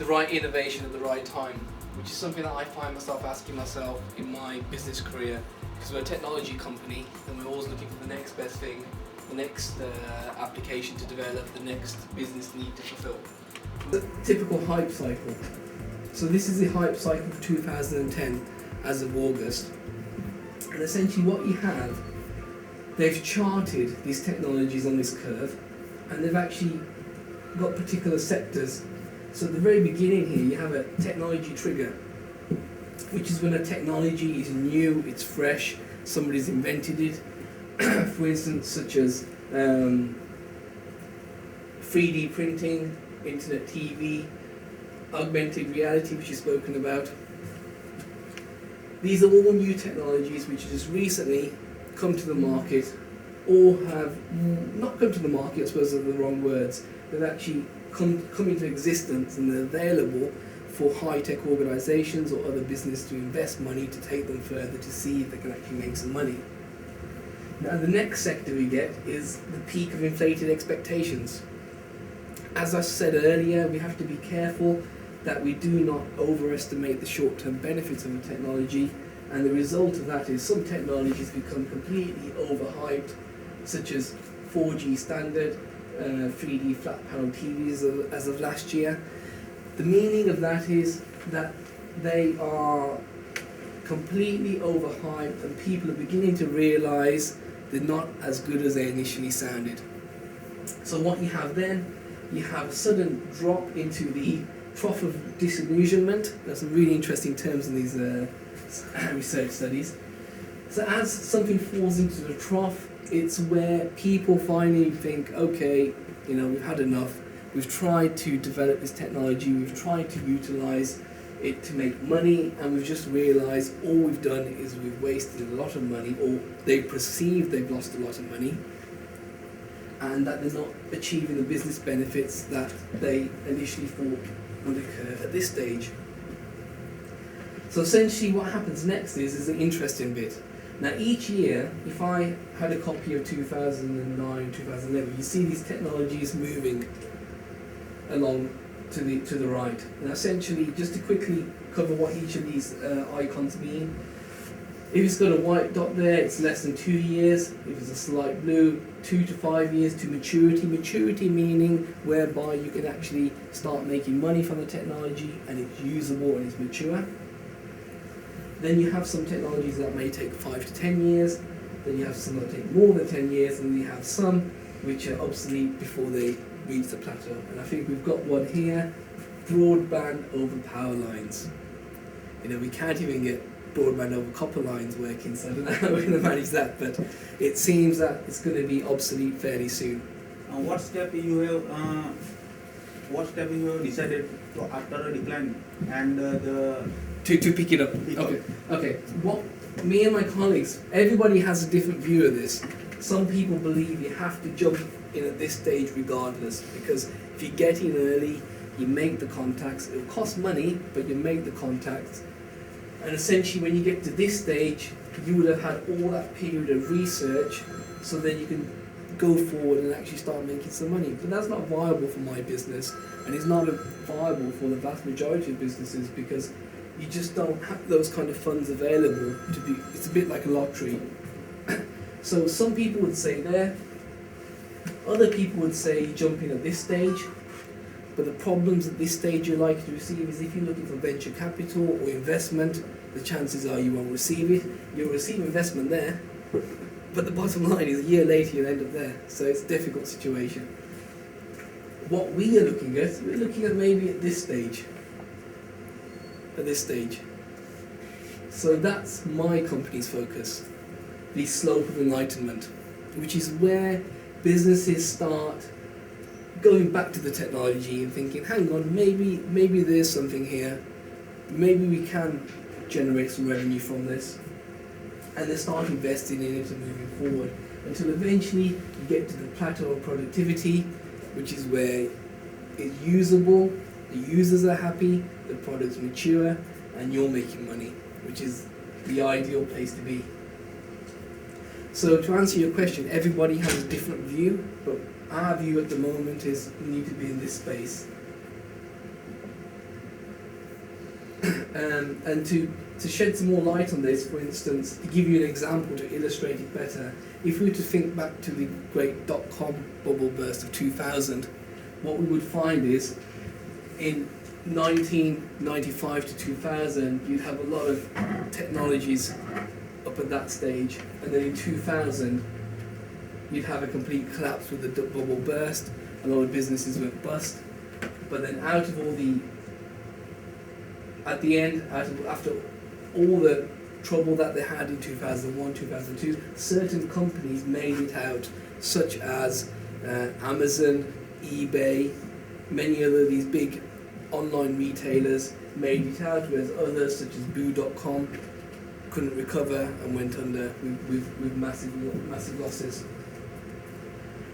the right innovation at the right time, which is something that I find myself asking myself in my business career, because we're a technology company and we're always looking for the next best thing, the next application to develop, the next business need to fulfill. The typical hype cycle. So this is the hype cycle for 2010 as of August. And essentially what you have, they've charted these technologies on this curve, and they've actually got particular sectors. So at the very beginning here, you have a technology trigger, which is when a technology is new, it's fresh, somebody's invented it. For instance, such as 3D printing, internet TV, augmented reality, which is spoken about. These are all new technologies which have just recently come to the market, or have not come to the market, I suppose are the wrong words. They've actually come into existence and they're available for high-tech organisations or other business to invest money to take them further to see if they can actually make some money. Now the next sector we get is the peak of inflated expectations. As I said earlier, we have to be careful that we do not overestimate the short-term benefits of a technology, and the result of that is some technologies become completely overhyped, such as 4G standard, 3D flat panel TVs as of last year. The meaning of that is that they are completely overhyped and people are beginning to realise they're not as good as they initially sounded. So what you have then, you have a sudden drop into the trough of disillusionment. There's some really interesting terms in these research studies. So as something falls into the trough, it's where people finally think, okay, we've had enough. We've tried to develop this technology, we've tried to utilise it to make money, and we've just realised all we've done is we've wasted a lot of money, or they perceive they've lost a lot of money, and that they're not achieving the business benefits that they initially thought would occur at this stage. So essentially what happens next is the interesting bit. Now each year, if I had a copy of 2009, 2011, you see these technologies moving along to the right. And essentially, just to quickly cover what each of these icons mean, if it's got a white dot there, it's less than 2 years. If it's a slight blue, 2 to 5 years to maturity. Maturity meaning whereby you can actually start making money from the technology and it's usable and it's mature. Then you have some technologies that may take 5 to 10 years. Then you have some that take more than 10 years, and then you have some which are obsolete before they reach the plateau. And I think we've got one here, broadband over power lines. We can't even get broadband over copper lines working, so I don't know how we're going to manage that, but it seems that it's going to be obsolete fairly soon. What step you have decided to after a decline and to pick it up? Okay. What me and my colleagues, everybody has a different view of this. Some people believe you have to jump in at this stage regardless, because if you get in early, you make the contacts. It will cost money, but you make the contacts. And essentially when you get to this stage, you would have had all that period of research, so then you can go forward and actually start making some money. But that's not viable for my business, and it's not viable for the vast majority of businesses, because you just don't have those kind of funds available to be. It's a bit like a lottery. So some people would say there, other people would say jump in at this stage, but the problems at this stage you're likely to receive is if you're looking for venture capital or investment, the chances are you won't receive it. You'll receive investment there, but the bottom line is a year later you'll end up there. So it's a difficult situation. What we are looking at, we're looking at maybe at this stage. So that's my company's focus, the slope of enlightenment, which is where businesses start going back to the technology and thinking, hang on, maybe there's something here, maybe we can generate some revenue from this, and they start investing in it and moving forward until eventually you get to the plateau of productivity, which is where it's usable, the users are happy, the product's mature, and you're making money, which is the ideal place to be. So to answer your question, everybody has a different view, but our view at the moment is we need to be in this space. And to shed some more light on this, for instance, to give you an example to illustrate it better, if we were to think back to the great dot-com bubble burst of 2000, what we would find is in 1995 to 2000, you'd have a lot of technologies up at that stage, and then in 2000, you'd have a complete collapse with the bubble burst. A lot of businesses went bust, but then out of all the, at the end, after all the trouble that they had in 2001, 2002, certain companies made it out, such as Amazon, eBay, many other these big online retailers made it out, whereas others, such as Boo.com, couldn't recover and went under with massive losses.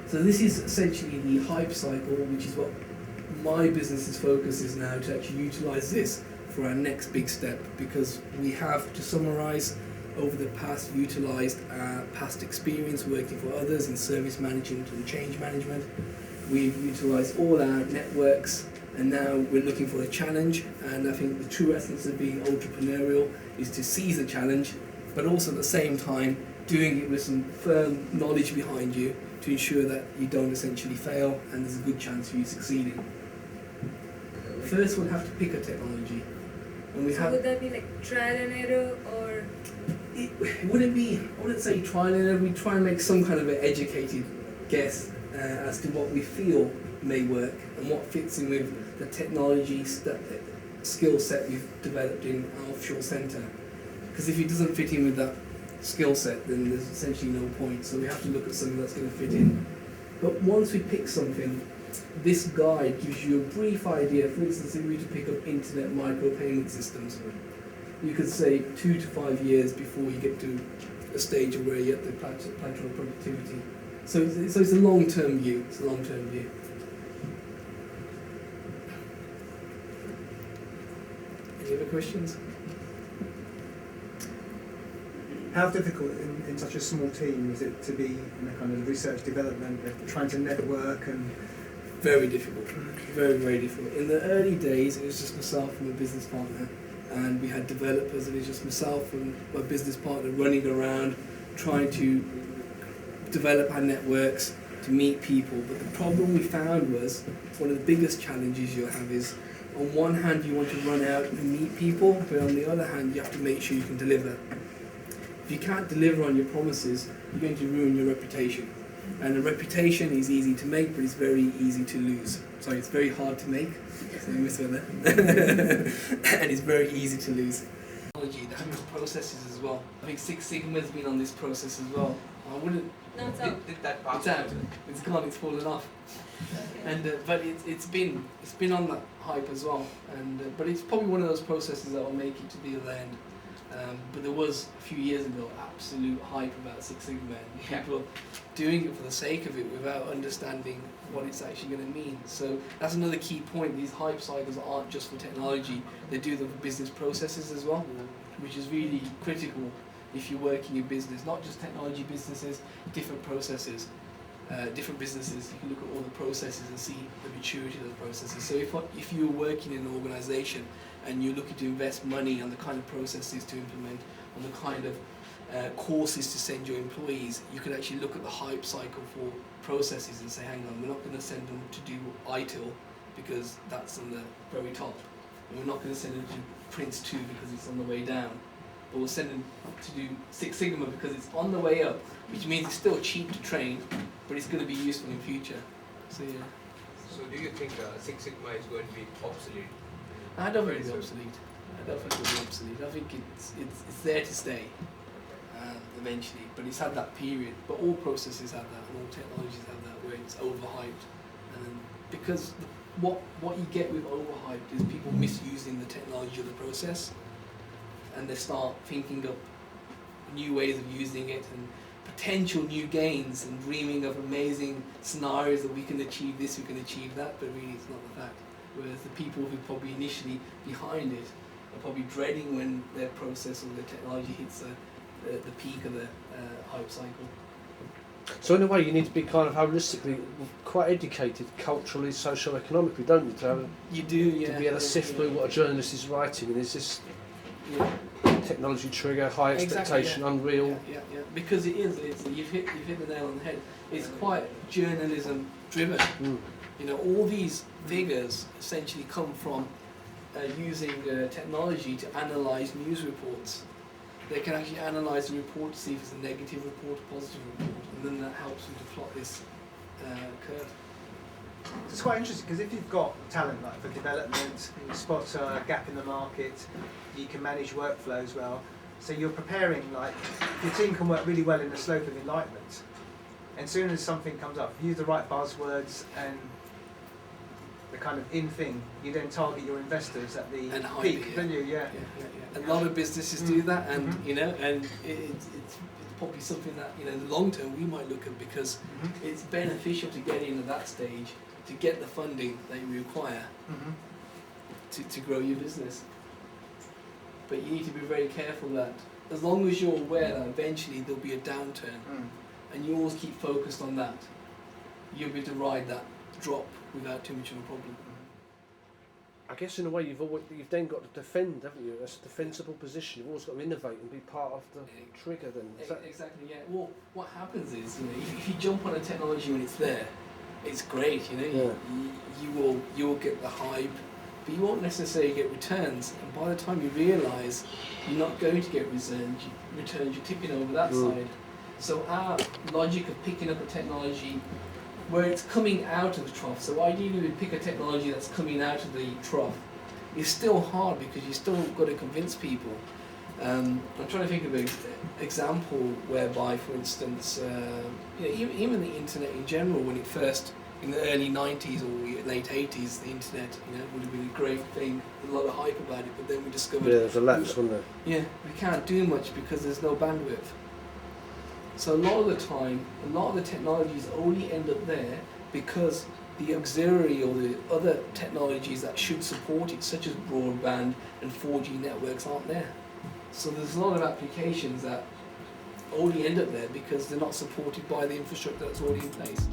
So this is essentially the hype cycle, which is what my business's focus is now, to actually utilise this for our next big step, because we have, to summarise, over the past utilised our past experience working for others in service management and change management. We've utilised all our networks, and now we're looking for a challenge. And I think the true essence of being entrepreneurial is to seize a challenge, but also at the same time doing it with some firm knowledge behind you to ensure that you don't essentially fail and there's a good chance of you succeeding. First, we'll have to pick a technology. And we have, would that be like trial and error, or? It wouldn't be, I wouldn't say trial and error. We'd try and make some kind of an educated guess as to what we feel may work and what fits in with the technology skill set we've developed in our offshore centre. Because if it doesn't fit in with that skill set, then there's essentially no point. So we have to look at something that's going to fit in. But once we pick something, this guide gives you a brief idea. For instance, if we were to pick up internet micropayment systems, you could say 2 to 5 years before you get to a stage where you're at the plateau of productivity. So it's a long-term view. It's a long-term view. Any other questions? How difficult in such a small team is it to be in a kind of research development, trying to network and... Very difficult. Very, very difficult. In the early days, it was just myself and my business partner, and we had developers, and it was just myself and my business partner running around trying to develop our networks, to meet people. But the problem we found was, one of the biggest challenges you'll have is, on one hand you want to run out and meet people, but on the other hand you have to make sure you can deliver. If you can't deliver on your promises, you're going to ruin your reputation. And a reputation is easy to make, but it's very easy to lose. Sorry, it's very hard to make, so you misheard that. And it's very easy to lose. Technology, they have processes as well. I think Six Sigma's been on this process as well. I wouldn't... No, it's out. It's out. It's gone. It's fallen off. And but it's been on that hype as well. And but it's probably one of those processes that will make it to the other end. But there was a few years ago absolute hype about Six Sigma, and people doing it for the sake of it without understanding what it's actually going to mean. So that's another key point. These hype cycles aren't just for technology; they do them for business processes as well, which is really critical if you're working in business. Not just technology businesses, different processes, different businesses. You can look at all the processes and see the maturity of the processes. So if you're working in an organisation and you're looking to invest money on the kind of processes to implement, on the kind of courses to send your employees, you can actually look at the hype cycle for processes and say, hang on, we're not going to send them to do ITIL because that's on the very top. And we're not going to send them to Prince 2 because it's on the way down. But we'll send them to do Six Sigma because it's on the way up, which means it's still cheap to train, but it's going to be useful in future. So yeah. So do you think Six Sigma is going to be obsolete? I don't think it's obsolete. I don't think it'll be obsolete. I think it's there to stay eventually, but it's had that period. But all processes have that, and all technologies have that, where it's overhyped. And because what you get with overhyped is people misusing the technology of the process, and they start thinking up new ways of using it and potential new gains and dreaming of amazing scenarios that we can achieve this, we can achieve that, but really it's not the fact. Whereas the people who probably initially behind it are probably dreading when their process or their technology hits the peak of the hype cycle. So in a way, you need to be kind of holistically quite educated, culturally, socio-economically, don't you? You do, yeah. To be able to sift through what a journalist is writing, and is this Yeah. technology trigger, high expectation, unreal? Yeah. Because it is. You've hit the nail on the head. It's quite journalism driven. Mm. You know, all these figures essentially come from using technology to analyse news reports. They can actually analyse the report to see if it's a negative report, a positive report, and then that helps them to plot this curve. It's quite interesting because if you've got talent like for development, you spot a gap in the market, you can manage workflows well. So you're preparing, like, your team can work really well in the slope of enlightenment. And as soon as something comes up, use the right buzzwords and the kind of in thing, you then target your investors at the And hype peak, it, don't you? Yeah. A lot of businesses do that, and Mhm. you know, and it's probably something that, you know, in the long term we might look at, because Mhm. it's beneficial to get in at that stage to get the funding that you require Mhm. to grow your business. But you need to be very careful that as long as you're aware that eventually there'll be a downturn, Mm. and you always keep focused on that, you'll be able to ride that drop without too much of a problem. I guess in a way you've then got to defend, haven't you? That's a defensible position. You've always got to innovate and be part of the trigger. Then is that Exactly, yeah. Well, what happens is, you know, if you jump on a technology when it's there, it's great. You know, Yeah. you will get the hype, but you won't necessarily get returns. And by the time you realise you're not going to get returns, you're tipping over that side. So our logic of picking up a technology where it's coming out of the trough, so ideally we pick a technology that's coming out of the trough, is still hard because you still got to convince people. I'm trying to think of an example whereby, for instance, you know, even the internet in general, when it first, in the early 90s or late 80s, the internet, you know, would have been a great thing, a lot of hype about it, but then we discovered there's a lapse, wasn't there? yeah, we can't do much because there's no bandwidth. So a lot of the time, a lot of the technologies only end up there because the auxiliary or the other technologies that should support it, such as broadband and 4G networks, aren't there. So there's a lot of applications that only end up there because they're not supported by the infrastructure that's already in place.